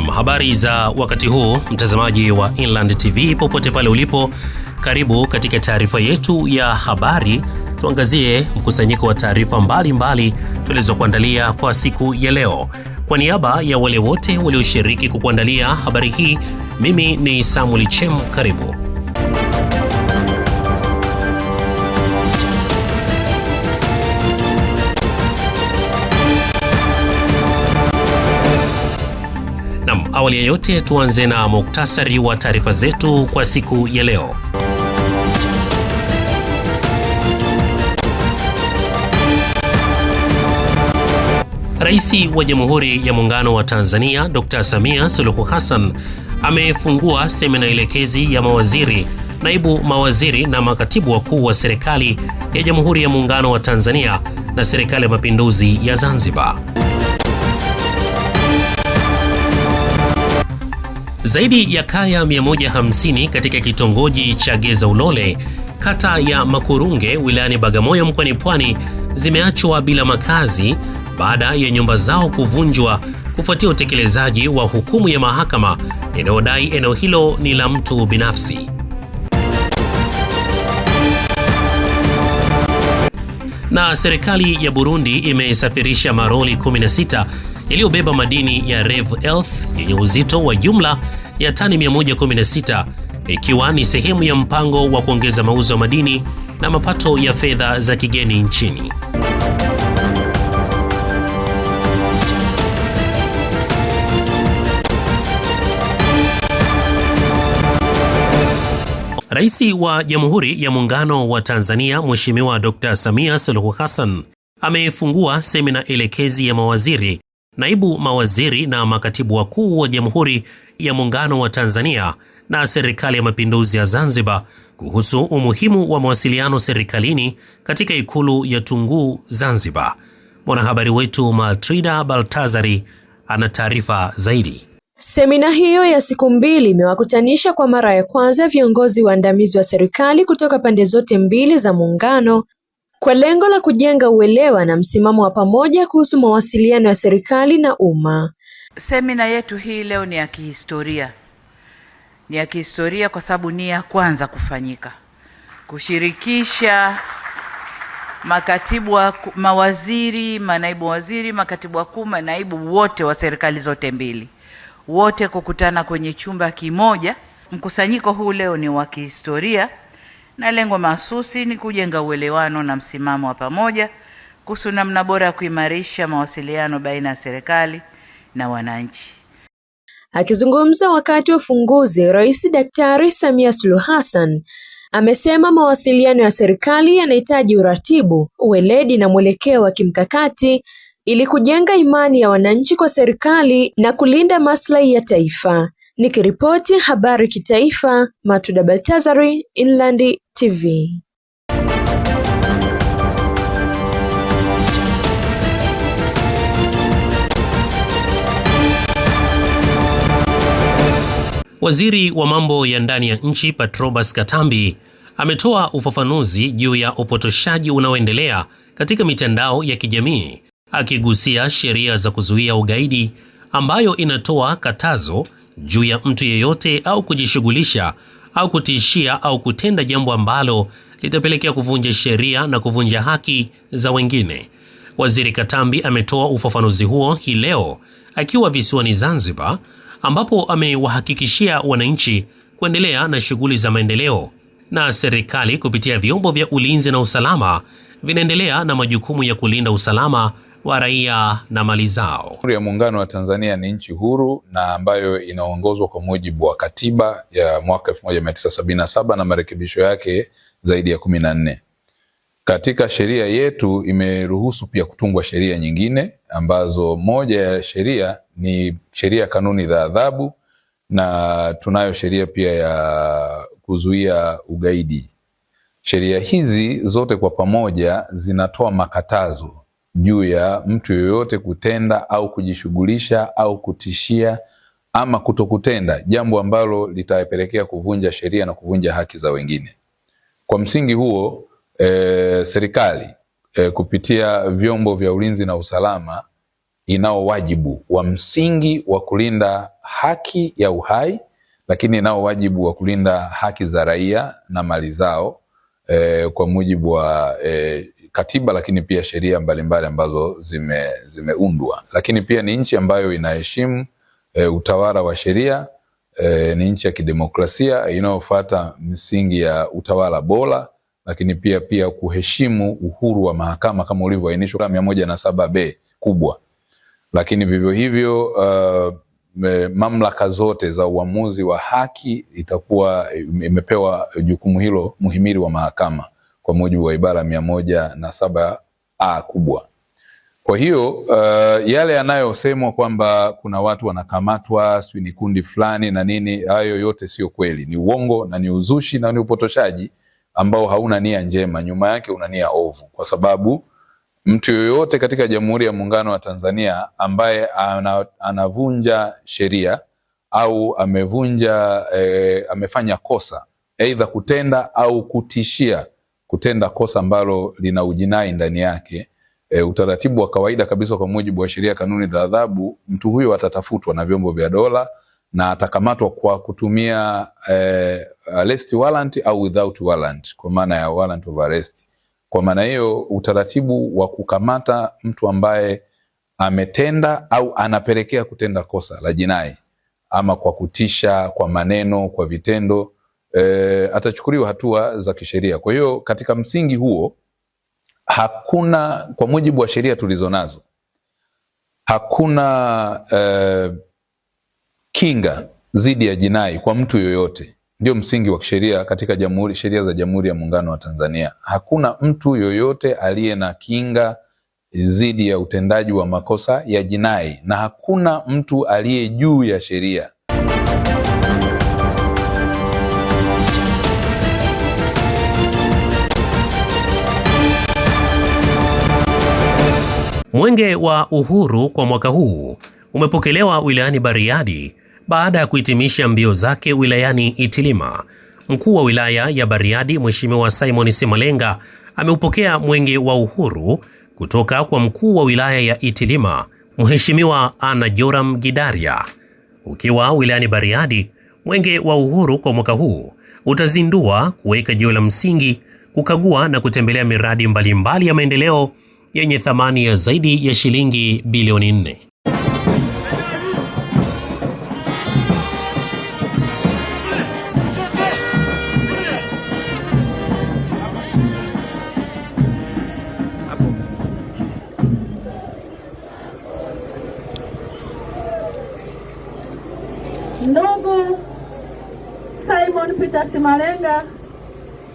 Habari za wakati huu, mtazamaji wa Inland TV popote pale ulipo, karibu katika taarifa yetu ya habari. Tuangazie mkusanyiko wa taarifa mbalimbali tulizokuandalia kwa siku ya leo. Kwa niaba ya wale wote walioshiriki kukuandalia habari hii, mimi ni Samuel Chem, karibu. Awali ya yote tuanze na muktasari wa taarifa zetu kwa siku ya leo. Rais wa Jamhuri ya Muungano wa Tanzania Dr. Samia Suluhu Hassan amefungua semina elekezi ya mawaziri, naibu mawaziri na makatibu wakuu wa serikali ya Jamhuri ya Muungano wa Tanzania na Serikali ya Mapinduzi ya Zanzibar. Zaidi ya kaya 150 katika kitongoji cha Geza Ulole, kata ya Makurunge, wilayani Bagamoyo mkoani Pwani zimeachwa bila makazi baada ya nyumba zao kuvunjwa kufuatia utekelezaji wa hukumu ya mahakama inayodai eneo hilo ni la mtu binafsi. Na serikali ya Burundi imesafirisha maroli 16 yaliyobeba madini ya Rare Earth yenye uzito wa jumla ya tani 116, ikiwa ni sehemu ya mpango wa kuongeza mauzo ya madini na mapato ya fedha za kigeni nchini. Rais wa Jamhuri ya Muungano wa Tanzania Mheshimiwa Dr. Samia Suluhu Hassan amefungua semina elekezi ya mawaziri, naibu mawaziri na makatibu wakuu wa Jamhuri ya Muungano wa Tanzania na Serikali ya Mapinduzi ya Zanzibar kuhusu umuhimu wa mawasiliano serikalini katika Ikulu ya Tunguu, Zanzibar. Mwanahabari wetu Matrida Baltazari ana taarifa zaidi. Semina hiyo ya siku mbili imewakutanisha kwa mara ya kwanza viongozi waandamizi wa serikali kutoka pande zote mbili za muungano kwa lengo la kujenga uelewa na msimamo wa pamoja kuhusu mawasiliano ya serikali na umma. Semina yetu hii leo ni ya kihistoria. Ni ya kihistoria kwa sababu ni ya kwanza kufanyika. Kushirikisha makatibu wa mawaziri, manaibu waziri, makatibu wakuu, manaibu wote wa serikali zote mbili. Wote kukutana kwenye chumba kimoja. Mkusanyiko huu leo ni wa kihistoria na lengo mahsusi ni kujenga uelewano na msimamo wa pamoja kuhusu namna bora ya kuimarisha mawasiliano baina ya serikali na wananchi. Akizungumza wakati wa ufunguzi, Rais Daktari Samia Suluhu Hassan amesema mawasiliano ya serikali yanahitaji uratibu, uweledi na mwelekeo wa kimkakati ili kujenga imani ya wananchi kwa serikali na kulinda maslahi ya taifa. Nikiripoti habari kitaifa, Matrida Baltazari, Inland TV. Waziri wa mambo ya ndani ya nchi Patrobas Katambi ametoa ufafanuzi juu ya upotoshaji unaoendelea katika mitandao ya kijamii, akigusia sheria za kuzuia ugaidi ambayo inatoa katazo juu ya mtu yeyote au kujishughulisha au kutishia au kutenda jambo ambalo litapelekea kuvunja sheria na kuvunja haki za wengine. Waziri Katambi ametoa ufafanuzi huo hii leo akiwa visiwani Zanzibar, ambapo amewahakikishia wananchi kuendelea na shughuli za maendeleo na serikali kupitia vyombo vya ulinzi na usalama vinaendelea na majukumu ya kulinda usalama wa raia na mali zao. Jamhuri ya Muungano wa Tanzania ni nchi huru na ambayo inaongozwa kwa mujibu wa katiba ya mwaka 1977 na marekebisho yake zaidi ya 14. Katika sheria yetu imeruhusu pia kutungwa sheria nyingine ambazo moja ya sheria ni sheria kanuni za adhabu na tunayo sheria pia ya kuzuia ugaidi. Sheria hizi zote kwa pamoja zinatoa makatazo juu ya mtu yoyote kutenda au kujishughulisha au kutishia ama kutokutenda jambo ambalo litapelekea kuvunja sheria na kuvunja haki za wengine. Kwa msingi huo serikali kupitia vyombo vya ulinzi na usalama inao wajibu wa msingi wa kulinda haki ya uhai, lakini inao wajibu wa kulinda haki za raia na mali zao kwa mujibu wa katiba, lakini pia sheria mbalimbali ambazo zimeundwa. Lakini pia ni nchi ambayo inaheshimu utawala wa sheria, ni nchi ya kidemokrasia inayofuata misingi ya utawala bora, lakini pia kuheshimu uhuru wa mahakama kama ulivyoainishwa 107B kubwa. Lakini vivyo hivyo mamlaka zote za uamuzi wa haki itakuwa imepewa jukumu hilo muhimili wa mahakama kwa mujibu wa ibara 107A kubwa. Kwa hiyo yale yanayosemwa kwamba kuna watu wanakamatwa, sio ni kundi fulani na nini, hayo yote sio kweli. Ni uongo na ni uzushi na ni upotoshaji ambao hauna nia njema, nyuma yake una nia ovu, kwa sababu mtu yoyote katika Jamhuri ya Muungano wa Tanzania ambaye anavunja sheria au amefanya kosa, aidha kutenda au kutishia kutenda kosa ambalo lina ujinai ndani yake, utaratibu wa kawaida kabisa kwa mujibu wa sheria, kanuni za adhabu, mtu huyo atatafutwa na vyombo vya dola na atakamatwa kwa kutumia arrest warrant au without warrant, kwa maana ya warrant of arrest. Kwa maana hiyo utaratibu wa kukamata mtu ambaye ametenda au anapelekea kutenda kosa la jinai, ama kwa kutisha, kwa maneno, kwa vitendo, atachukuliwa hatua za kisheria. Kwa hiyo katika msingi huo hakuna, kwa mujibu wa sheria tulizonazo, hakuna kinga dhidi ya jinai kwa mtu yoyote. Ndio msingi wa sheria katika sheria za Jamhuri ya Muungano wa Tanzania. Hakuna mtu yoyote aliye na kinga dhidi ya utendaji wa makosa ya jinai, na hakuna mtu aliye juu ya sheria. Mwenge wa Uhuru kwa mwaka huu umepokelewa wilayani Bariadi baada ya kuhitimisha mbio zake wilayani Itilima. Mkuu wa wilaya ya Bariadi Mheshimiwa Simon Simalenga ameupokea Mwenge wa Uhuru kutoka kwa mkuu wa wilaya ya Itilima Mheshimiwa Anna Joram Gidaria. Ukiwa wilayani Bariadi, Mwenge wa Uhuru kwa mwaka huu utazindua, kuweka jiwe la msingi, kukagua na kutembelea miradi mbalimbali ya maendeleo yenye thamani ya zaidi ya shilingi bilioni 4. Ndugu Simon Peter Simalenga,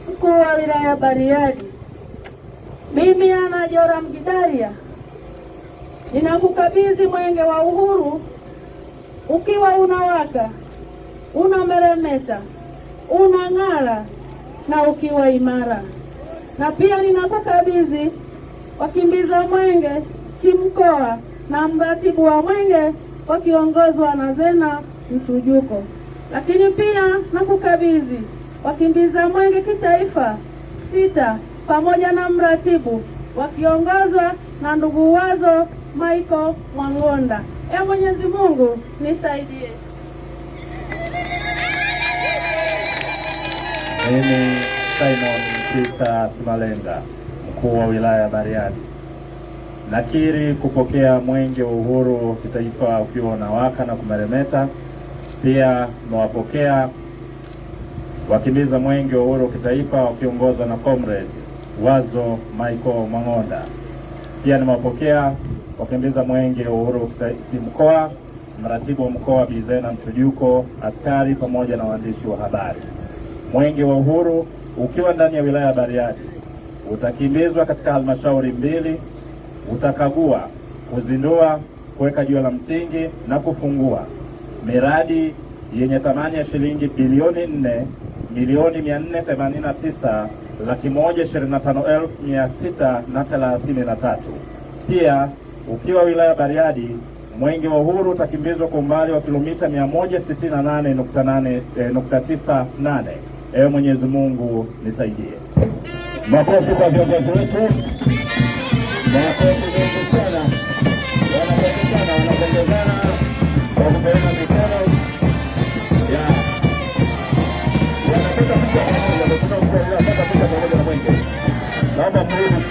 mkuu wa wilaya ya Bariadi, mimi Anna Joram Gidaria ninakukabidhi Mwenge wa Uhuru ukiwa unawaka, unameremeta, unang'ara na ukiwa imara. Na pia ninakukabidhi wakimbiza mwenge kimkoa na mratibu wa mwenge wakiongozwa na Zena Mtujuko. Lakini pia nakukabidhi wakimbiza mwenge kitaifa 6 pamoja na mratibu wakiongozwa na ndugu Wazo Michael Mwangonda. Mwenyezi Mungu nisaidie. Mimi Simon Peter Simalenga, mkuu wa wilaya ya Bariadi, nakiri kupokea Mwenge wa Uhuru kitaifa ukiwa unawaka na kumeremeta. Pia nawapokea wakimbiza Mwenge wa Uhuru kitaifa wakiongozwa na Comrade Wazo Michael Mwangonda. Pia nimewapokea wakimbiza Mwenge wa Uhuru kimkoa, mratibu wa mkoa Bi Zena Mtujuko, askari pamoja na waandishi wa habari. Mwenge wa Uhuru ukiwa ndani ya wilaya ya Bariadi utakimbizwa katika halmashauri 2, utakagua, kuzindua, kuweka jiwe la msingi na kufungua miradi yenye thamani ya shilingi bilioni 4,489,125,633. Pia ukiwa wilaya ya Bariadi, Mwenge wa Uhuru utakimbizwa kwa umbali wa kilomita 168.98. Mwenyezi Mungu nisaidie. Makofi kwa viongozi wetu. Makofi mengi sana. wanapongezana kwa kupeana mikono. Wanapata picha pamoja, mheshimiwa mkuu wa wilaya, wanapata picha pamoja na mwenge. Naomba mrudi.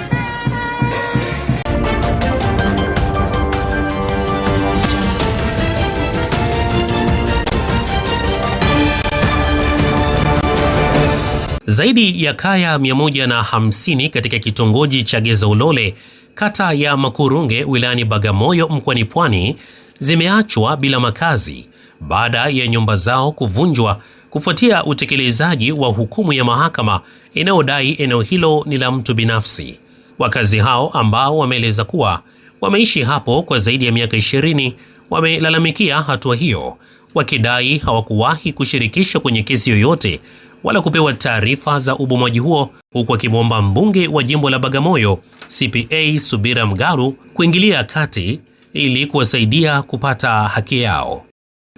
Zaidi ya kaya 150 katika kitongoji cha Gezaulole, kata ya Makurunge, wilayani Bagamoyo mkoani Pwani, zimeachwa bila makazi baada ya nyumba zao kuvunjwa kufuatia utekelezaji wa hukumu ya mahakama inayodai eneo hilo ni la mtu binafsi. Wakazi hao ambao wameeleza kuwa wameishi hapo kwa zaidi ya miaka 20 wamelalamikia hatua hiyo, wakidai hawakuwahi kushirikishwa kwenye kesi yoyote wala kupewa taarifa za ubomoaji huo, huku akimwomba mbunge wa jimbo la Bagamoyo CPA Subira Mgaru kuingilia kati ili kuwasaidia kupata haki yao.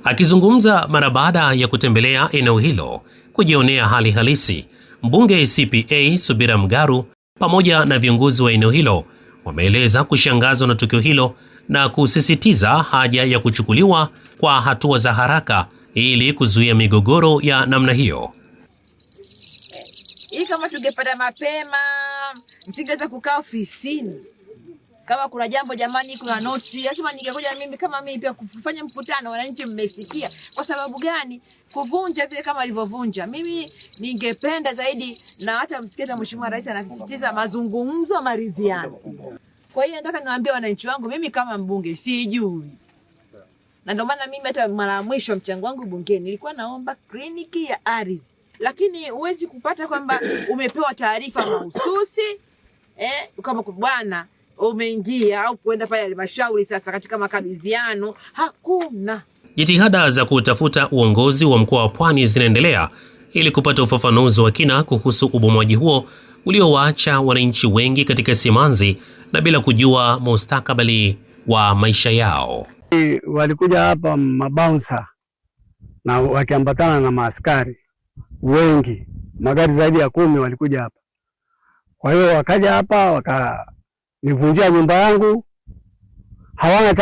Akizungumza mara baada ya kutembelea eneo hilo kujionea hali halisi, mbunge CPA Subira Mgaru pamoja na viongozi wa eneo hilo wameeleza kushangazwa na tukio hilo na kusisitiza haja ya kuchukuliwa kwa hatua za haraka ili kuzuia migogoro ya namna hiyo. Hii kama tungepata mapema, msingeweza kukaa ofisini. Kama kuna jambo jamani, kuna notes, lazima ningekuja mimi kama mimi pia kufanya mkutano, wananchi mmesikia. Kwa sababu gani? Kuvunja vile kama alivyovunja. Mimi ningependa zaidi, na hata msikiza Mheshimiwa Rais anasisitiza mazungumzo, maridhiano. Kwa hiyo nataka niwaambie wananchi wangu, mimi kama mbunge sijui. Na ndio maana mimi hata mara mwisho mchango wangu bungeni nilikuwa naomba kliniki ya ardhi. Lakini huwezi kupata kwamba umepewa taarifa mahususi kama bwana umeingia au kuenda pale halmashauri sasa katika makabidhiano, hakuna. Jitihada za kutafuta uongozi wa mkoa wa Pwani zinaendelea ili kupata ufafanuzi wa kina kuhusu ubomoaji huo uliowaacha wananchi wengi katika simanzi na bila kujua mustakabali wa maisha yao. Walikuja hapa mabouncer na wakiambatana na maaskari wengi, magari zaidi ya 10 walikuja hapa. Kwa hiyo wakaja hapa wakanivunjia nyumba yangu. Hawana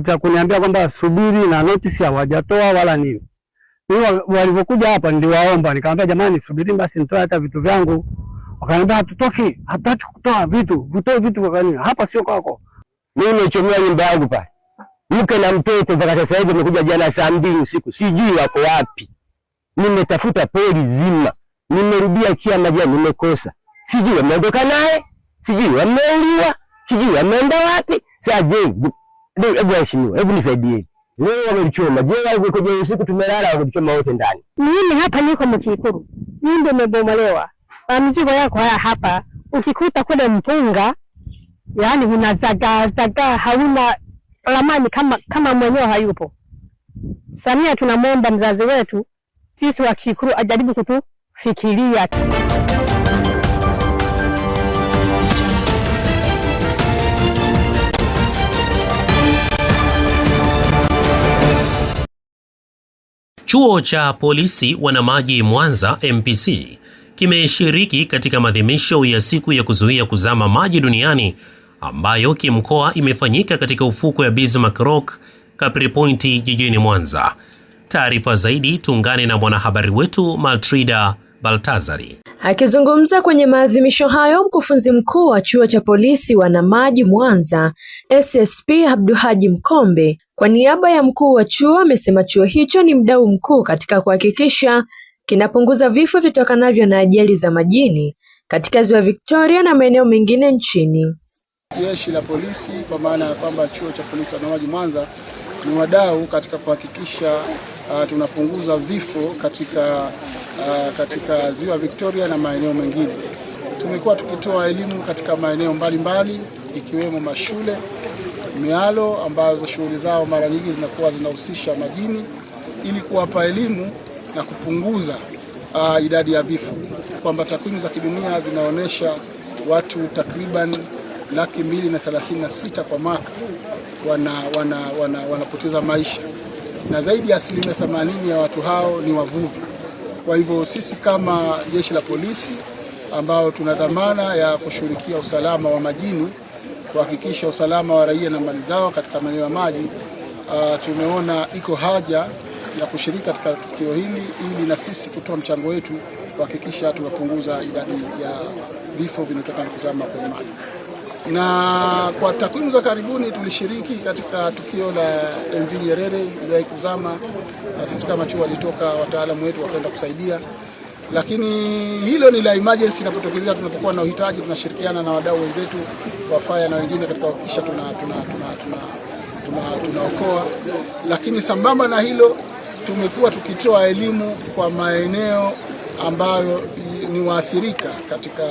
cha kuniambia kwamba subiri na notice hawajatoa wala nini. Mimi walipokuja hapa niliwaomba, nikamwambia jamani subiri basi nitoe hata vitu vyangu. Wakaniambia hatutoki, hataki kutoa vitu, utoe vitu kwa nini? Hapa sio kwako. Mimi nimechomea nyumba yangu pale. Mke na mtoto mpaka sasa hivi nimekuja jana saa 2 usiku. Sijui wako wapi. Nimetafuta pori zima. Nimerudia kia majani nimekosa. Sijui wameondoka naye, sijui wameuliwa, sijui wameenda wapi. Sasa je, hebu heshimiwa, hebu nisaidie. Leo wamechoma. Je, walikuja usiku tumelala wamechoma wote ndani. Mimi hapa niko Mkikuru. Nyumba imebomolewa. Mzigo yako hapa. Ukikuta kule mpunga, yani unazaga hauna ramani kama mwenyewe hayupo. Samia tunamwomba mzazi wetu sisi wa Kikuru ajaribu kutufikiria. Chuo cha Polisi Wanamaji Mwanza MPC kimeshiriki katika maadhimisho ya siku ya kuzuia kuzama maji duniani ambayo kimkoa imefanyika katika ufuko ya Bismarck Rock, Capri Point jijini Mwanza. Taarifa zaidi tuungane na mwanahabari wetu Maltrida Baltazari. Akizungumza kwenye maadhimisho hayo, mkufunzi mkuu wa chuo cha polisi Wanamaji Mwanza SSP Abduhaji Mkombe kwa niaba ya mkuu wa chuo amesema chuo hicho ni mdau mkuu katika kuhakikisha kinapunguza vifo vitokanavyo na ajali za majini katika ziwa Victoria na maeneo mengine nchini. Jeshi la polisi kwa maana ya kwamba chuo cha polisi Wanamaji Mwanza ni wadau katika kuhakikisha tunapunguza vifo katika ziwa Victoria na maeneo mengine. Tumekuwa tukitoa elimu katika maeneo mbalimbali ikiwemo mashule, mialo ambazo shughuli zao mara nyingi zinakuwa zinahusisha majini ili kuwapa elimu na kupunguza idadi ya vifo. Kwamba takwimu za kidunia zinaonyesha watu takriban 236,000 kwa mwaka wanapoteza maisha, na zaidi ya 80% ya watu hao ni wavuvi. Kwa hivyo sisi kama jeshi la polisi ambao tuna dhamana ya kushughulikia usalama wa majini, kuhakikisha usalama wa raia na mali zao katika maeneo ya maji, tumeona iko haja ya kushiriki katika tukio hili ili na sisi kutoa mchango wetu kuhakikisha tunapunguza idadi ya vifo vinatokana na kuzama kwenye maji. Na kwa takwimu za karibuni tulishiriki katika tukio la MV Nyerere iliwahi kuzama, na sisi kama chuo walitoka wataalamu wetu wakaenda kusaidia. Lakini hilo ni la emergency, inapotokezea tunapokuwa na uhitaji tunashirikiana na wadau wenzetu wa fire na wengine katika kuhakikisha tunaokoa. Lakini sambamba na hilo tumekuwa tukitoa elimu kwa maeneo ambayo ni waathirika katika.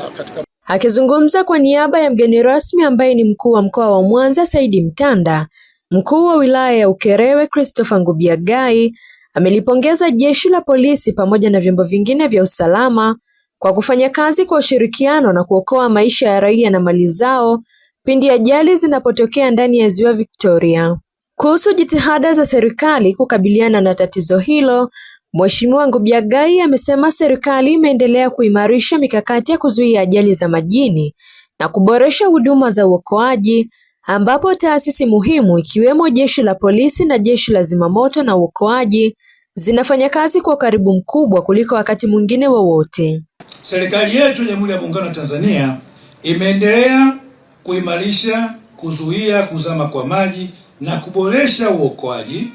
Akizungumza kwa niaba ya mgeni rasmi ambaye ni mkuu wa mkoa wa Mwanza Saidi Mtanda, mkuu wa wilaya ya Ukerewe Christopher Ngubiagai amelipongeza jeshi la polisi pamoja na vyombo vingine vya usalama kwa kufanya kazi kwa ushirikiano na kuokoa maisha ya raia na mali zao pindi ajali zinapotokea ndani ya Ziwa Victoria. Kuhusu jitihada za serikali kukabiliana na tatizo hilo, Mheshimiwa Ngubiagai amesema serikali imeendelea kuimarisha mikakati ya kuzuia ajali za majini na kuboresha huduma za uokoaji, ambapo taasisi muhimu ikiwemo jeshi la polisi na jeshi la zimamoto na uokoaji zinafanya kazi kwa karibu mkubwa kuliko wakati mwingine wowote. Serikali yetu ya Jamhuri ya Muungano wa Tanzania imeendelea kuimarisha kuzuia kuzama kwa maji na kuboresha uokoaji,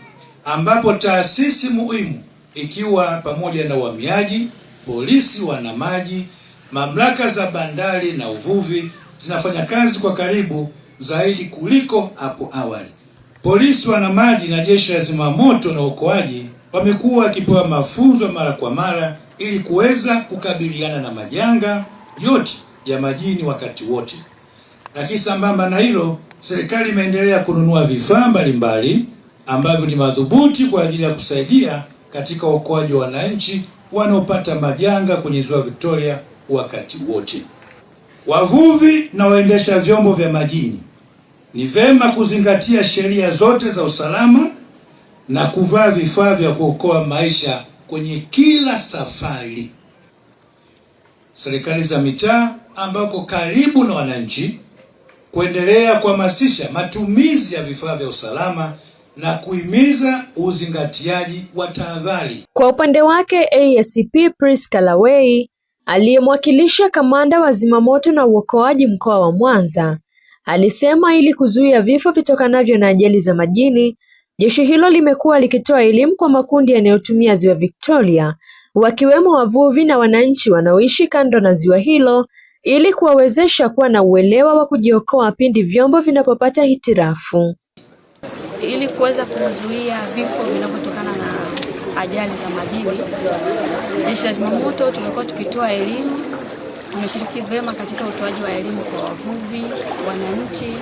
ambapo taasisi muhimu ikiwa pamoja na uhamiaji, polisi, wanamaji, mamlaka za bandari na uvuvi zinafanya kazi kwa karibu zaidi kuliko hapo awali. Polisi, wanamaji na jeshi la zimamoto na uokoaji wamekuwa wakipewa mafunzo mara kwa mara ili kuweza kukabiliana na majanga yote ya majini wakati wote. Lakini sambamba na hilo, serikali imeendelea kununua vifaa mbalimbali ambavyo ni madhubuti kwa ajili ya kusaidia katika uokoaji wa wananchi wanaopata majanga kwenye Ziwa Victoria wakati wote. Wavuvi na waendesha vyombo vya majini ni vema kuzingatia sheria zote za usalama na kuvaa vifaa vya kuokoa maisha kwenye kila safari. Serikali za mitaa ambako karibu na wananchi kuendelea kuhamasisha matumizi ya vifaa vya usalama na kuhimiza uzingatiaji wa tahadhari. Kwa upande wake, ASCP Priska Lawei aliyemwakilisha kamanda wa zimamoto na uokoaji mkoa wa Mwanza alisema ili kuzuia vifo vitokanavyo na ajali za majini, jeshi hilo limekuwa likitoa elimu kwa makundi yanayotumia Ziwa Victoria, wakiwemo wavuvi na wananchi wanaoishi kando na ziwa hilo, ili kuwawezesha kuwa na uelewa wa kujiokoa pindi vyombo vinapopata hitirafu. Ili kuweza kuzuia vifo vinavyotokana na ajali za majini, jeshi la zimamoto tumekuwa tukitoa elimu. Tumeshiriki vyema katika utoaji wa elimu kwa wavuvi, wananchi,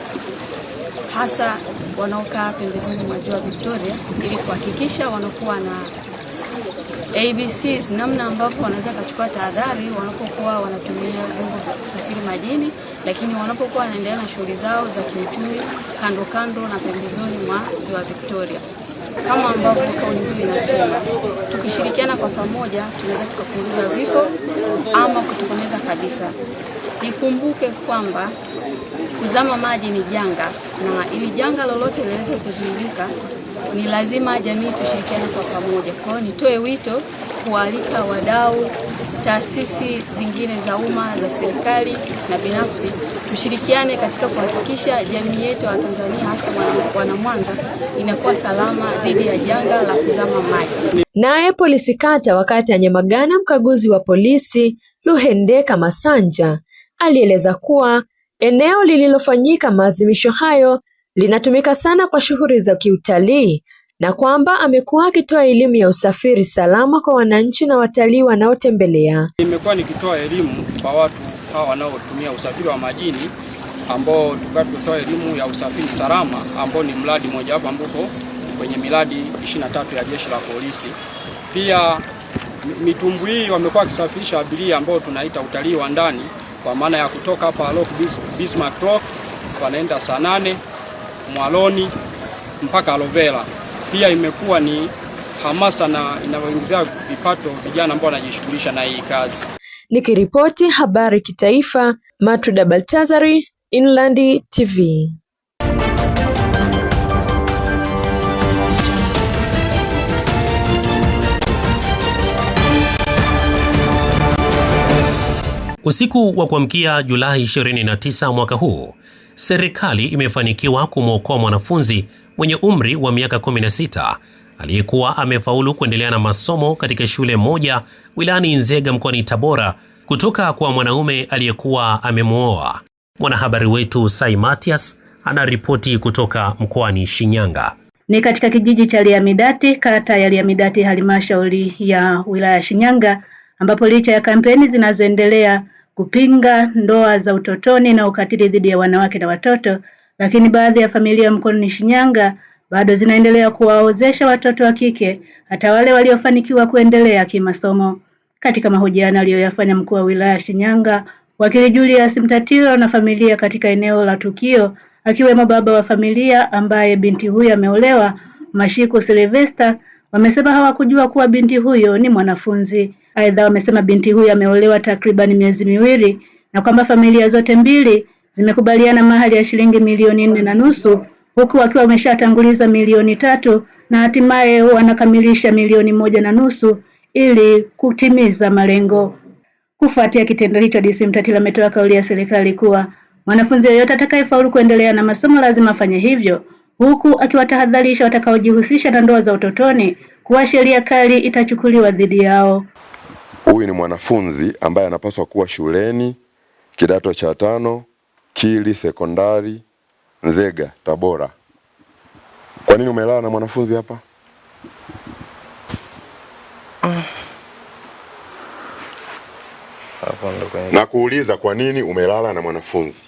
hasa wanaokaa pembezoni mwa Ziwa Victoria, ili kuhakikisha wanakuwa na ABCs, namna ambavyo wanaweza kuchukua tahadhari wanapokuwa wanatumia vyombo vya kusafiri majini, lakini wanapokuwa wanaendelea na shughuli zao za kiuchumi kando na pembezoni mwa Ziwa Victoria. Kama ambavyo kauli mbiu inasema, tukishirikiana kwa pamoja tunaweza tukapunguza vifo ama kutokomeza kabisa. Nikumbuke kwamba kuzama maji ni janga, na ili janga lolote liweze kuzuilika ni lazima jamii tushirikiane kwa pamoja. Kwa hiyo nitoe wito kualika wadau, taasisi zingine za umma, za serikali na binafsi, tushirikiane katika kuhakikisha jamii yetu ya Tanzania, hasa wana Mwanza, inakuwa salama dhidi ya janga la kuzama maji. Naye polisi kata wakati ya Nyamagana, mkaguzi wa polisi Luhendeka Masanja alieleza kuwa eneo lililofanyika maadhimisho hayo linatumika sana kwa shughuli za kiutalii, na kwamba amekuwa akitoa elimu ya usafiri salama kwa wananchi na watalii wanaotembelea. Nimekuwa nikitoa elimu kwa watu hawa wanaotumia usafiri wa majini, ambao tukatoa elimu ya usafiri salama, ambao ni mradi mmoja wapo ambapo kwenye miradi 23 ya jeshi la polisi. Pia mitumbwi hii wamekuwa wakisafirisha abiria ambao tunaita utalii wa ndani, kwa maana ya kutoka hapa Bismarck Rock wanaenda Sanane, Mwaloni mpaka Alovera. Pia imekuwa ni hamasa na inawaingizia vipato vijana ambao wanajishughulisha na hii kazi. Nikiripoti habari kitaifa, Matruda Baltazari, Inland TV. Usiku wa kuamkia Julai 29 mwaka huu, serikali imefanikiwa kumwokoa mwanafunzi mwenye umri wa miaka 16 aliyekuwa amefaulu kuendelea na masomo katika shule moja wilayani Nzega mkoani Tabora kutoka kwa mwanaume aliyekuwa amemuoa. Mwanahabari wetu Sai Matias anaripoti kutoka mkoani Shinyanga. Ni katika kijiji cha Liamidati, kata ya Liamidati, halmashauri ya wilaya ya Shinyanga, ambapo licha ya kampeni zinazoendelea kupinga ndoa za utotoni na ukatili dhidi ya wanawake na watoto, lakini baadhi ya familia mkoani Shinyanga bado zinaendelea kuwaozesha watoto wa kike, hata wale waliofanikiwa kuendelea kimasomo. Katika mahojiano aliyoyafanya mkuu wa wilaya ya Shinyanga, wakili Julius Mtatiro na familia katika eneo la tukio, akiwemo baba wa familia ambaye binti huyo ameolewa, Mashiku Sylvester, wamesema hawakujua kuwa binti huyo ni mwanafunzi. Aidha, wamesema binti huyo ameolewa takriban miezi miwili na kwamba familia zote mbili zimekubaliana mahali ya shilingi milioni 4.5, huku wakiwa wameshatanguliza milioni 3 na hatimaye wanakamilisha milioni 1.5 ili kutimiza malengo. Kufuatia kitendo hicho, DC Mtatiro ametoa kauli ya serikali kuwa mwanafunzi yeyote atakayefaulu kuendelea na masomo lazima afanye hivyo, huku akiwatahadharisha watakaojihusisha na ndoa za utotoni kuwa sheria kali itachukuliwa dhidi yao. Huyu ni mwanafunzi ambaye anapaswa kuwa shuleni kidato cha 5 Kili Sekondari Nzega Tabora. Kwa nini umelala na mwanafunzi hapa? Na kuuliza kwa nini umelala na mwanafunzi?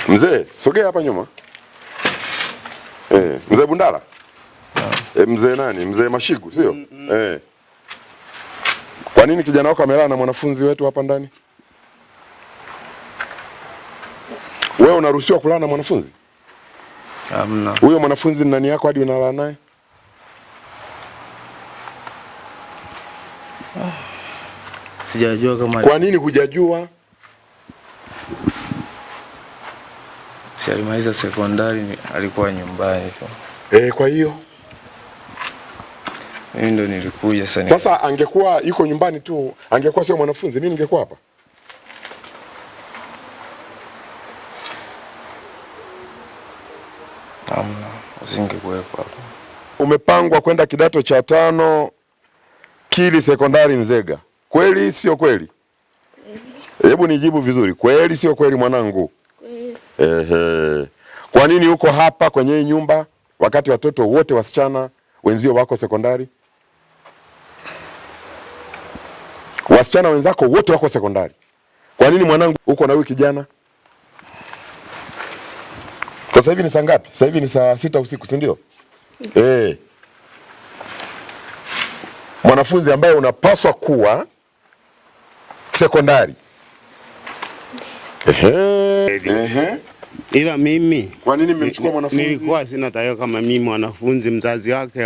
Mzee, sogea hapa nyuma. Mzee Bundala? Mzee nani? Mzee Mashiku, sio? Kwa nini kijana wako amelala na mwanafunzi wetu hapa ndani? Wewe unaruhusiwa kulala na mwanafunzi? Hamna. Huyo mwanafunzi ni nani yako hadi unalala naye? Sijajua kama. Kwa nini hujajua? Si alimaliza sekondari, alikuwa nyumbani tu. Kwa hiyo mimi ndo nilikuja sana. Sasa angekuwa yuko nyumbani tu, angekuwa sio mwanafunzi, mimi ningekuwa hapa. Hamna, usingekuwepo hapa. Umepangwa kwenda kidato cha 5 Kili Sekondari Nzega. Kweli sio kweli? Hebu nijibu vizuri. Kweli sio kweli mwanangu? Kweli. Kwa nini uko hapa kwenye hii nyumba wakati watoto wote wasichana wenzio wako sekondari? Wasichana wenzako wote wako sekondari. Kwa nini mwanangu uko na huyu kijana? Sasa hivi ni saa ngapi? Sasa hivi ni saa 6 usiku, si ndio? Mwanafunzi ambaye unapaswa kuwa sekondari. Ila mimi kwa nini mmemchukua mwanafunzi? Nilikuwa sina tayo kama mimi mwanafunzi. Mzazi wake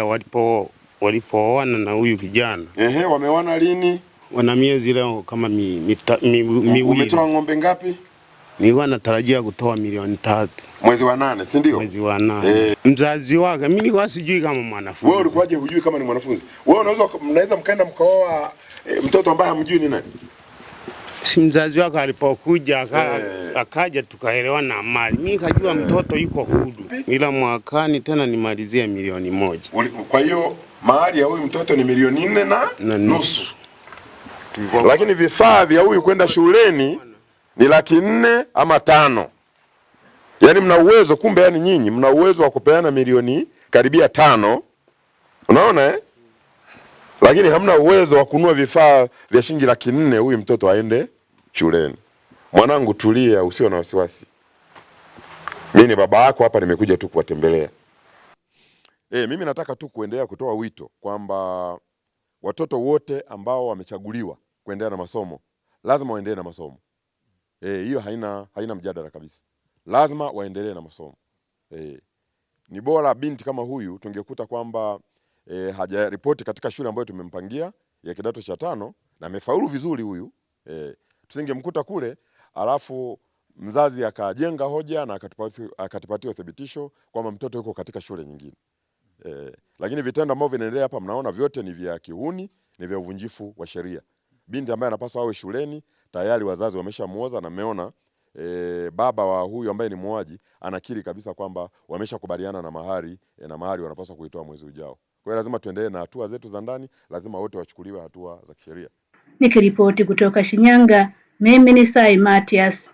walipooana na huyu kijana. Wameoana lini? Wana miezi leo kama miwili. Umetoa ng'ombe ngapi? Nilikuwa natarajia kutoa milioni 3. Mwezi wa 8, si ndio? Mwezi wa 8. Mzazi wake mimi nilikuwa sijui kama mwanafunzi. Wewe ulikuwaje hujui kama ni mwanafunzi? Wewe mnaweza mkaenda mkaoa mtoto ambaye hamjui ni nani? Si mzazi wake alipokuja akaja tukaelewana mali. Mimi nikajua mtoto yuko huru. Ila mwakani tena nimalizie milioni 1. Kwa hiyo mahali ya huyu mtoto ni milioni 4.5. Lakini vifaa vya huyu kwenda shuleni ni 400,000 ama 5. Yaani mna uwezo, kumbe yani nyinyi mna uwezo wa kupeana milioni karibia 5. Unaona Lakini hamna uwezo wa kununua vifaa vya shilingi 400,000 huyu mtoto aende shuleni. Mwanangu tulia, usiwe na wasiwasi. Mimi ni baba yako hapa, nimekuja tu kuwatembelea. Mimi nataka tu kuendelea kutoa wito kwamba watoto wote ambao wamechaguliwa kuendelea na masomo lazima waendelee na masomo. Hiyo haina mjadala kabisa. Lazima waendelee na masomo. Ni bora binti kama huyu tungekuta kwamba hajaripoti katika shule ambayo tumempangia ya kidato cha 5 na amefaulu vizuri huyu. Tusingemkuta kule alafu mzazi akajenga hoja na akatupatia uthibitisho kwamba mtoto yuko katika shule nyingine. Lakini vitendo ambavyo vinaendelea hapa mnaona vyote ni vya kihuni, ni vya uvunjifu wa sheria. Binti ambaye anapaswa awe shuleni tayari wazazi wameshamuoza, na mmeona baba wa huyu ambaye ni muoaji anakiri kabisa kwamba wameshakubaliana na mahari na mahari wanapaswa kuitoa mwezi ujao. Kwa hiyo lazima tuendelee na hatua zetu za ndani, lazima wote wachukuliwe hatua za kisheria. Nikiripoti kutoka Shinyanga, mimi ni Sai Matias.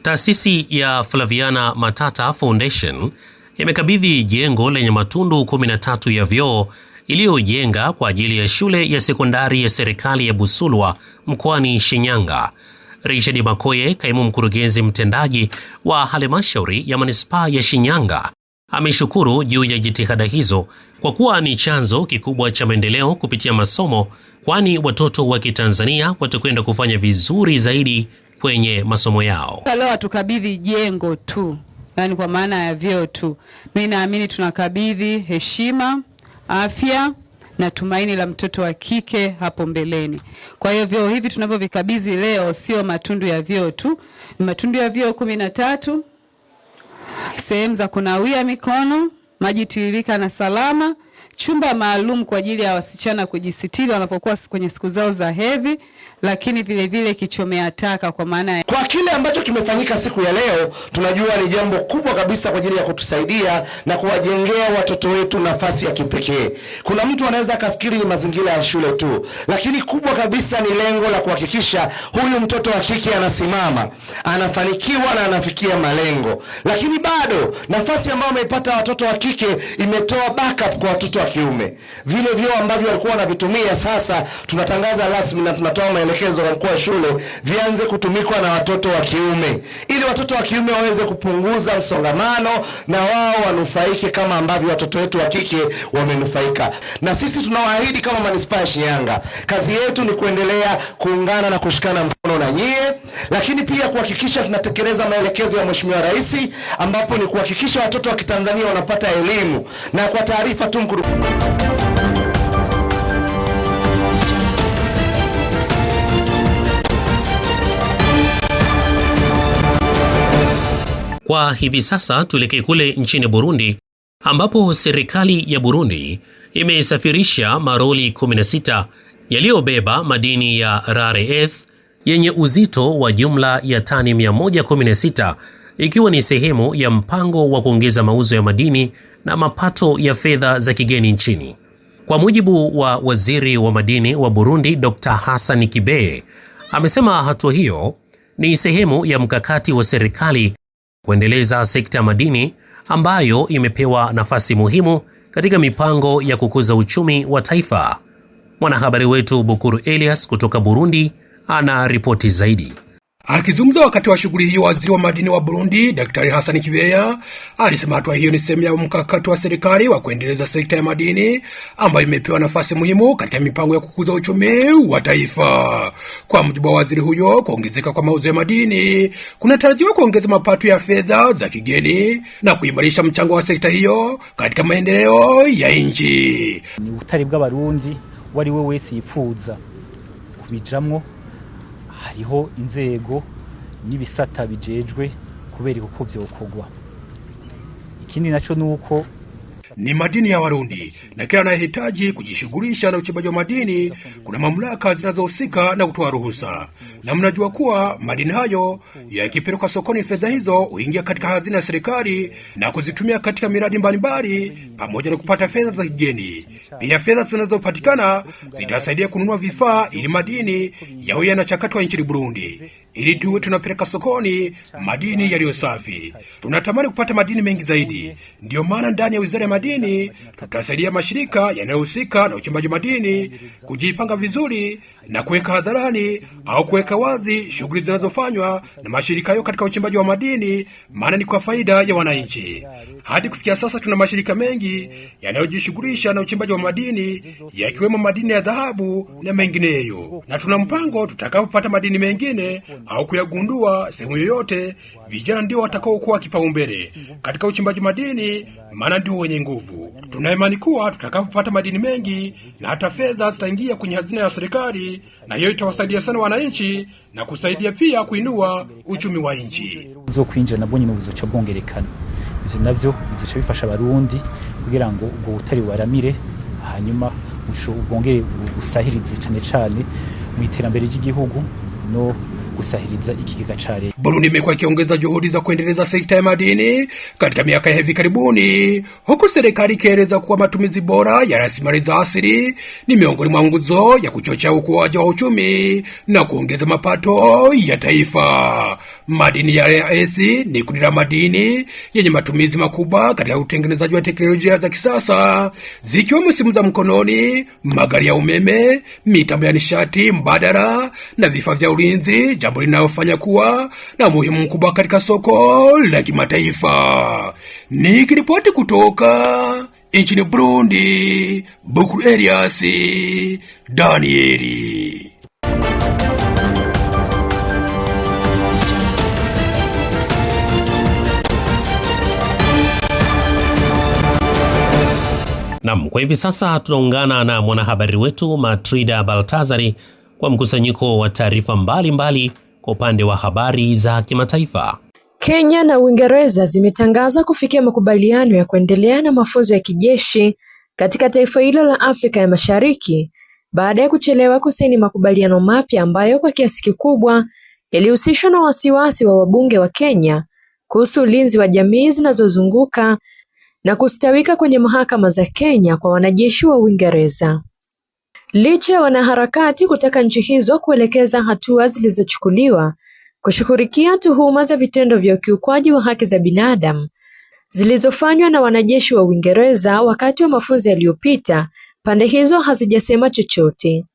Taasisi ya Flaviana Matata Foundation imekabidhi jengo lenye matundu 13 ya vyoo iliyojenga kwa ajili ya shule ya sekondari ya serikali ya Busulwa mkoani Shinyanga. Richard Makoye, kaimu mkurugenzi mtendaji wa halmashauri ya manispaa ya Shinyanga, ameshukuru juu ya jitihada hizo kwa kuwa ni chanzo kikubwa cha maendeleo kupitia masomo, kwani watoto wa Kitanzania watakwenda kufanya vizuri zaidi kwenye masomo yao. Leo hatukabidhi jengo tu, yani kwa maana ya vyoo tu. Mimi naamini tunakabidhi heshima, afya na tumaini la mtoto wa kike hapo mbeleni. Kwa hiyo vyoo hivi tunavyovikabidhi leo sio matundu ya vyoo tu, ni matundu ya vyoo 13, sehemu za kunawia mikono, maji tiririka na salama, chumba maalum kwa ajili ya wasichana kujisitiri wanapokuwa kwenye siku zao za hedhi, lakini vile vile kichomea taka kwa maana ya... Kwa kile ambacho kimefanyika siku ya leo, tunajua ni jambo kubwa kabisa kwa ajili ya kutusaidia na kuwajengea watoto wetu nafasi ya kipekee. Kuna mtu anaweza akafikiri ni mazingira ya shule tu, lakini kubwa kabisa ni lengo la kuhakikisha huyu mtoto wa kike anasimama, anafanikiwa na anafikia malengo. Lakini bado nafasi ambayo wameipata watoto wa kike imetoa backup kwa watoto wa kiume. Vile vyoo ambavyo walikuwa wanavitumia sasa tunatangaza rasmi na tunatoa maelekezo kwa mkuu wa shule vianze kutumikwa na watoto wa kiume, ili watoto wa kiume waweze kupunguza msongamano na wao wanufaike kama ambavyo watoto wetu wa kike wamenufaika. Na sisi tunawaahidi kama manispaa ya Shinyanga, kazi yetu ni kuendelea kuungana na kushikana mkono na nyie, lakini pia kuhakikisha tunatekeleza maelekezo ya Mheshimiwa Rais, ambapo ni kuhakikisha watoto wa Kitanzania wanapata elimu. Na kwa taarifa tu Kwa hivi sasa tuelekee kule nchini Burundi, ambapo serikali ya Burundi imesafirisha maroli 16 yaliyobeba madini ya rare earth yenye uzito wa jumla ya tani 116, ikiwa ni sehemu ya mpango wa kuongeza mauzo ya madini na mapato ya fedha za kigeni nchini. Kwa mujibu wa waziri wa madini wa Burundi, Dr. Hassan Kibe, amesema hatua hiyo ni sehemu ya mkakati wa serikali kuendeleza sekta ya madini ambayo imepewa nafasi muhimu katika mipango ya kukuza uchumi wa taifa. Mwanahabari wetu Bukuru Elias kutoka Burundi ana ripoti zaidi. Akizungumza wakati wa shughuli hiyo, waziri wa madini wa Burundi Daktari Hassan Kibeya alisema hatua hiyo ni sehemu ya mkakati wa serikali wa kuendeleza sekta ya madini ambayo imepewa nafasi muhimu katika mipango ya kukuza uchumi wa taifa. Kwa mujibu wa waziri huyo, kuongezeka kwa mauzo ya madini kunatarajiwa kuongeza mapato ya fedha za kigeni na kuimarisha mchango wa sekta hiyo katika maendeleo ya nchi. Ni utari bw'abarundi wari we wese yipfuza kubijamwo, hariho inzego n'ibisata bijejwe kubera uko vyokogwa. Ikindi nacho nuko ni madini ya Warundi na kila anayehitaji kujishughulisha na uchimbaji wa madini kuna mamlaka zinazohusika na kutoa ruhusa. Na mnajua kuwa madini hayo yakipelekwa sokoni, fedha hizo huingia katika hazina ya serikali na kuzitumia katika miradi mbalimbali pamoja na kupata fedha za kigeni. Pia fedha zinazopatikana zitasaidia kununua vifaa ili madini yawe yanachakatwa nchini Burundi, ili tuwe tunapeleka sokoni madini yaliyo safi. Tunatamani kupata madini mengi zaidi. Ndio maana ndani ya Wizara ya Madini tutasaidia mashirika yanayohusika na uchimbaji madini kujipanga vizuri na kuweka hadharani au kuweka wazi shughuli zinazofanywa na mashirika hayo katika uchimbaji wa madini, maana ni kwa faida ya wananchi. Hadi kufikia sasa tuna mashirika mengi yanayojishughulisha na uchimbaji wa madini, yakiwemo madini ya dhahabu na mengineyo. Na tuna mpango tutakapopata madini mengine au kuyagundua sehemu yoyote, vijana ndio watakaokuwa kipaumbele katika uchimbaji madini, maana ndio wenye nguvu. Tuna imani kuwa tutakapopata madini mengi na hata fedha zitaingia kwenye hazina ya serikali, nchi, na hiyo itawasaidia sana wananchi na kusaidia pia kuinua uchumi wa nchi. Uzo kwinjira nabwo nyine buzoca bwongerekana. Ivyo navyo bizoca bifasha abarundi kugira ngo ubwo butari waramire, hanyuma ubwongere busahirize cane mu iterambere ry'igihugu no kusahiliza ikigega cha leta. Burundi imekuwa ikiongeza juhudi za kuendeleza sekta ya madini katika miaka ya hivi karibuni, huku serikali ikieleza kuwa matumizi bora ya rasilimali za asili ni miongoni mwa nguzo ya kuchochea ukuaji wa uchumi na kuongeza mapato ya taifa. Madini ya rare earth ni kundi la madini yenye matumizi makubwa katika utengenezaji wa teknolojia za kisasa, zikiwemo simu za mkononi, magari ya umeme, mitambo ya nishati mbadala na vifaa vya ulinzi, jambo linalofanya kuwa na muhimu mkubwa katika soko la kimataifa. Nikiripoti kutoka nchini Burundi, Bukuru Elias Danieli. Naam, kwa hivi sasa tunaungana na mwanahabari wetu Matrida Baltazari kwa mkusanyiko wa taarifa mbalimbali kwa upande wa habari za kimataifa. Kenya na Uingereza zimetangaza kufikia makubaliano ya kuendelea na mafunzo ya kijeshi katika taifa hilo la Afrika ya Mashariki baada ya kuchelewa kusaini makubaliano mapya ambayo kwa kiasi kikubwa yalihusishwa na wasiwasi wa wabunge wa Kenya kuhusu ulinzi wa jamii zinazozunguka na kustawika kwenye mahakama za Kenya kwa wanajeshi wa Uingereza. Licha ya wanaharakati kutaka nchi hizo kuelekeza hatua zilizochukuliwa kushughulikia tuhuma za vitendo vya ukiukwaji wa haki za binadamu zilizofanywa na wanajeshi wa Uingereza wakati wa mafunzo yaliyopita, pande hizo hazijasema chochote.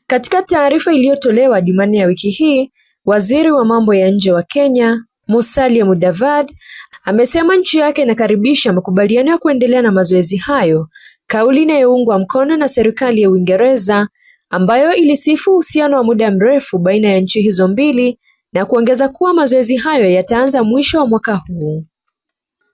Katika taarifa iliyotolewa Jumanne ya wiki hii, waziri wa mambo ya nje wa Kenya, Musalia Mudavadi, amesema nchi yake inakaribisha makubaliano ya kuendelea na mazoezi hayo, kauli inayoungwa mkono na serikali ya Uingereza ambayo ilisifu uhusiano wa muda mrefu baina ya nchi hizo mbili na kuongeza kuwa mazoezi hayo yataanza mwisho wa mwaka huu.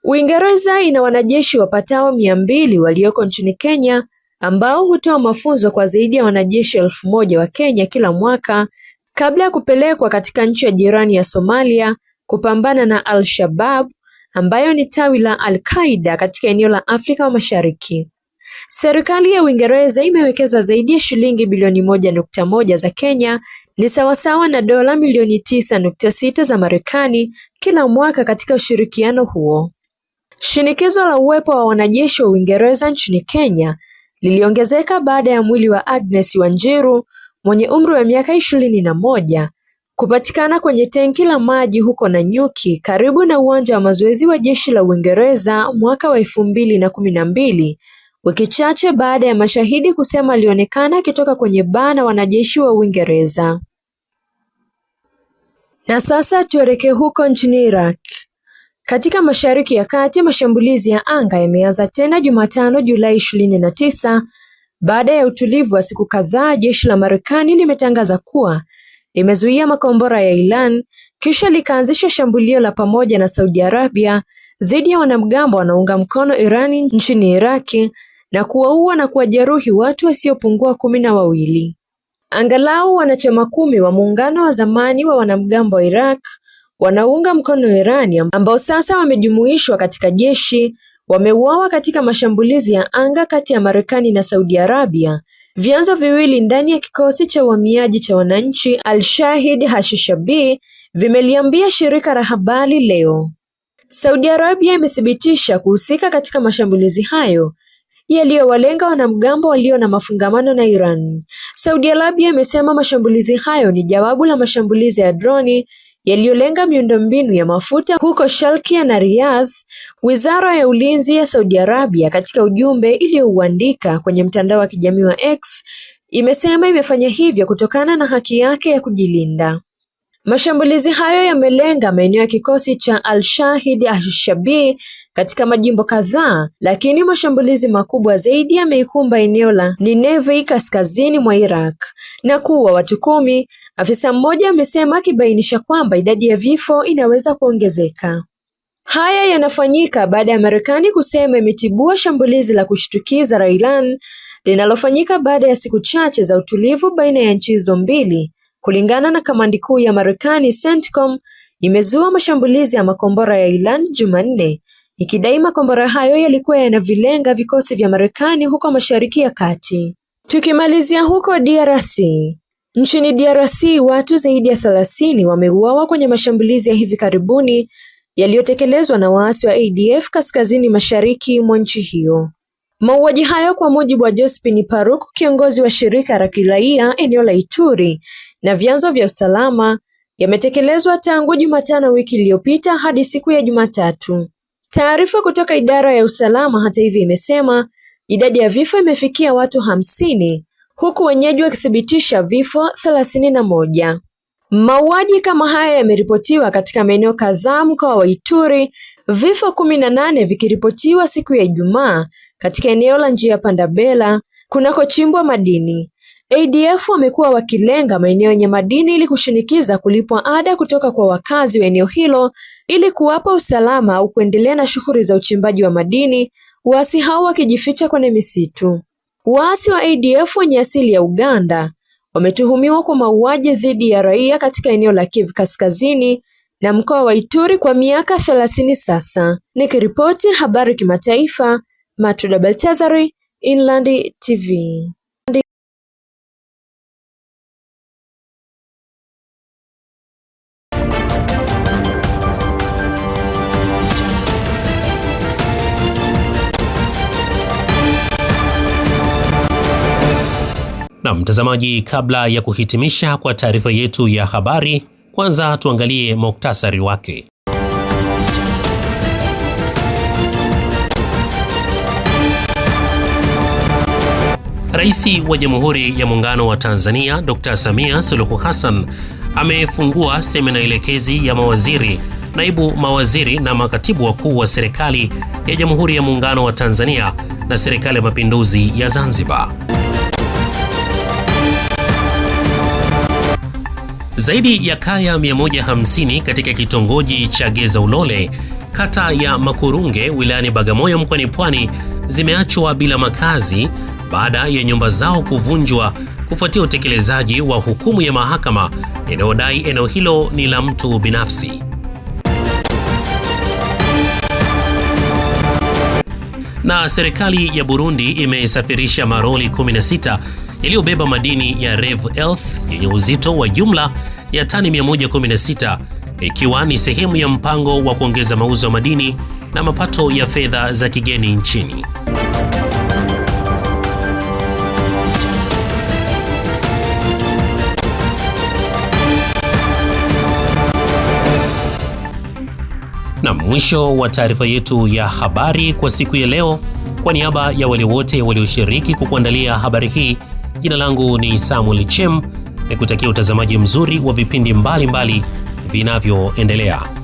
Uingereza ina wanajeshi wapatao 200 walioko nchini Kenya ambao hutoa mafunzo kwa zaidi ya wanajeshi 1000 wa Kenya kila mwaka kabla ya kupelekwa katika nchi ya jirani ya Somalia kupambana na Al-Shabaab ambayo ni tawi la Al-Qaeda katika eneo la Afrika Mashariki. Serikali ya Uingereza imewekeza zaidi ya shilingi bilioni 1.1 za Kenya, ni sawasawa na dola milioni 9.6 za Marekani kila mwaka katika ushirikiano huo. Shinikizo la uwepo wa wanajeshi wa Uingereza nchini Kenya liliongezeka baada ya mwili wa Agnes Wanjiru mwenye umri wa miaka 21 kupatikana kwenye tenki la maji huko Nanyuki karibu na uwanja wa mazoezi wa jeshi la Uingereza mwaka wa 2012, wiki chache baada ya mashahidi kusema alionekana akitoka kwenye baa na wanajeshi wa Uingereza. Na sasa tuelekee huko nchini Iraq. Katika Mashariki ya Kati, mashambulizi ya anga yameanza tena Jumatano Julai 29 baada ya utulivu wa siku kadhaa. Jeshi la Marekani limetangaza kuwa limezuia makombora ya Iran kisha likaanzisha shambulio la pamoja na Saudi Arabia dhidi ya wanamgambo wanaunga mkono Irani nchini Iraki na kuwaua na kuwajeruhi watu wasiopungua 12. Angalau wanachama 10 wa muungano wa zamani wa wanamgambo wa Iraq wanaunga mkono Irani ambao sasa wamejumuishwa katika jeshi wameuawa katika mashambulizi ya anga kati ya Marekani na Saudi Arabia. Vyanzo viwili ndani ya kikosi cha uhamiaji cha wananchi Al-Shahid Hashishabi vimeliambia shirika la habari leo. Saudi Arabia imethibitisha kuhusika katika mashambulizi hayo yaliyowalenga wanamgambo walio na mafungamano na Iran. Saudi Arabia imesema mashambulizi hayo ni jawabu la mashambulizi ya droni yaliyolenga miundombinu ya mafuta huko Sharkia na Riyadh. Wizara ya Ulinzi ya Saudi Arabia katika ujumbe iliyouandika kwenye mtandao wa kijamii wa X imesema imefanya hivyo kutokana na haki yake ya kujilinda. Mashambulizi hayo yamelenga maeneo ya kikosi cha Al-Shahid Al-Shabi katika majimbo kadhaa, lakini mashambulizi makubwa zaidi yameikumba eneo la Nineveh kaskazini mwa Iraq na kuua watu 10, afisa mmoja amesema, akibainisha kwamba idadi ya vifo inaweza kuongezeka. Haya yanafanyika baada ya Marekani kusema imetibua shambulizi la kushtukiza la Iran linalofanyika baada ya siku chache za utulivu baina ya nchi hizo mbili, kulingana na kamandi kuu ya Marekani CENTCOM, imezua mashambulizi ya makombora ya Iran Jumanne, ikidai makombora hayo yalikuwa yanavilenga vikosi vya Marekani huko Mashariki ya Kati. Tukimalizia huko DRC. Nchini DRC, watu zaidi ya 30 wameuawa kwenye mashambulizi ya hivi karibuni yaliyotekelezwa na waasi wa ADF kaskazini mashariki mwa nchi hiyo. Mauaji hayo, kwa mujibu wa Josephine Paruku, kiongozi wa shirika la kiraia eneo la Ituri na vyanzo vya usalama, yametekelezwa tangu Jumatano wiki iliyopita hadi siku ya Jumatatu. Taarifa kutoka idara ya usalama hata hivyo imesema idadi ya vifo imefikia watu 50, huku wenyeji wakithibitisha vifo 31. Mauaji kama haya yameripotiwa katika maeneo kadhaa mkoa wa Ituri, vifo 18 vikiripotiwa siku ya Ijumaa katika eneo la njia panda Bela kunakochimbwa madini. ADF wamekuwa wakilenga maeneo yenye madini ili kushinikiza kulipwa ada kutoka kwa wakazi wa eneo hilo ili kuwapa usalama au kuendelea na shughuli za uchimbaji wa madini, waasi hao wakijificha kwenye misitu. Waasi wa ADF wenye asili ya Uganda wametuhumiwa kwa mauaji dhidi ya raia katika eneo la Kivu Kaskazini na mkoa wa Ituri kwa miaka 30 sasa. Nikiripoti habari kimataifa, Matuda Baltazari, Inland TV. Na mtazamaji, kabla ya kuhitimisha kwa taarifa yetu ya habari, kwanza tuangalie muktasari wake. Rais wa Jamhuri ya Muungano wa Tanzania Dr. Samia Suluhu Hassan amefungua semina elekezi ya mawaziri, naibu mawaziri na makatibu wakuu wa serikali ya Jamhuri ya Muungano wa Tanzania na Serikali ya Mapinduzi ya Zanzibar. Zaidi ya kaya 150 katika kitongoji cha Geza Ulole, kata ya Makurunge, wilayani Bagamoyo mkoani Pwani zimeachwa bila makazi baada ya nyumba zao kuvunjwa kufuatia utekelezaji wa hukumu ya mahakama inayodai eneo hilo ni la mtu binafsi. Na serikali ya Burundi imesafirisha maroli 16 yaliyobeba madini ya Rare Earth yenye uzito wa jumla ya tani 116, ikiwa ni sehemu ya mpango wa kuongeza mauzo ya madini na mapato ya fedha za kigeni nchini. Na mwisho wa taarifa yetu ya habari kwa siku ya leo. Kwa niaba ya wale wote walioshiriki kukuandalia habari hii, jina langu ni Samuel Chem, nikutakia utazamaji mzuri wa vipindi mbalimbali vinavyoendelea.